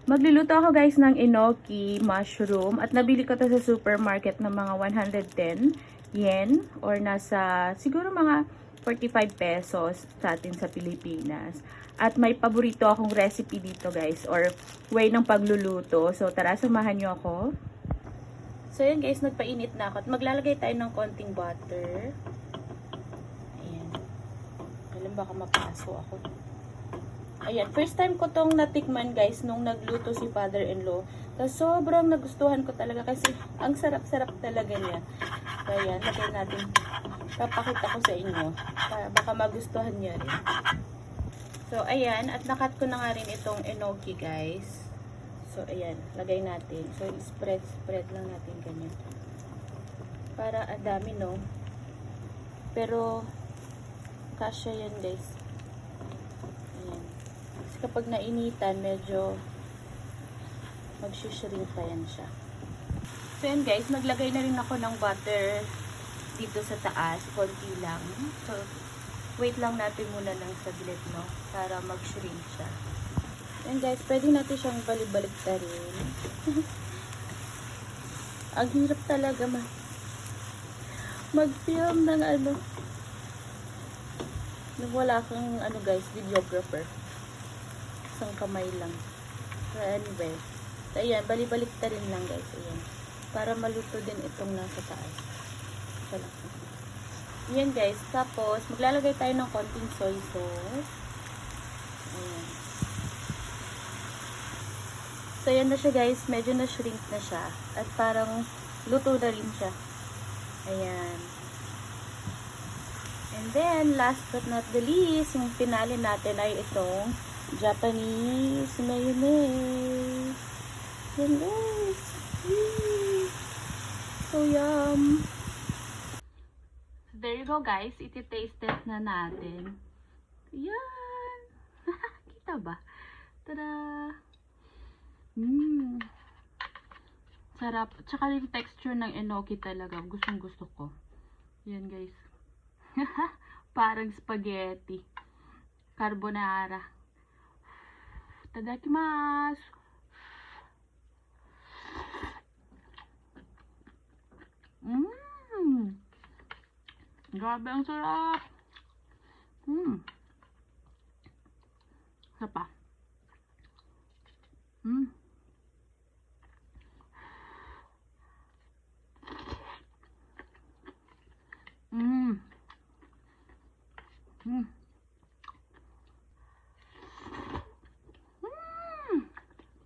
Magluluto ako guys ng enoki mushroom at nabili ko to sa supermarket ng mga 110 yen or nasa siguro mga 45 pesos sa atin sa Pilipinas. At may paborito akong recipe dito guys or way ng pagluluto. So tara, samahan nyo ako. So yun guys, nagpainit na ako at maglalagay tayo ng konting butter. Ayan. Alam, baka mapaso ako. Ayan, first time ko tong natikman guys nung nagluto si father-in-law. Tapos sobrang nagustuhan ko talaga kasi ang sarap-sarap talaga niya. So ayan, lagay natin. Papakita ko sa inyo. Baka magustuhan niyo rin. So ayan, at nakat ko na nga rin itong enoki guys. So ayan, lagay natin. So spread lang natin ganyan. Para dami no. Pero kasya yan guys. Kapag nainitan, medyo mag-shrink pa yan siya. So yan guys, naglagay na rin ako ng butter dito sa taas, konti lang. So wait lang natin muna ng saglit, no, para mag-shrink siya. Yan guys, pwede natin siyang balibalik na rin. Ang hirap talaga mag-film ng ano. Nung wala kang ano guys, videographer. Isang kamay lang. So anyway. So ayan, balibalik ta rin lang guys. Ayan. Para maluto din itong nasa taas. So lang. Ayan guys. Tapos, maglalagay tayo ng konting soy sauce. Ayan. So ayan na siya guys. Medyo na-shrink na siya. At parang luto na rin siya. Ayan. And then, last but not the least, yung finale natin ay itong Japanese mayonnaise. Yan guys. So yum. There you go guys. Iti-taste test na natin. Yan. Kita ba? Tada. Sarap. Tsaka yung texture ng enoki talaga. Gustong gusto ko. Yan guys. Parang spaghetti. Carbonara. Itadakimasu. Grabe ang sarap. Isa pa.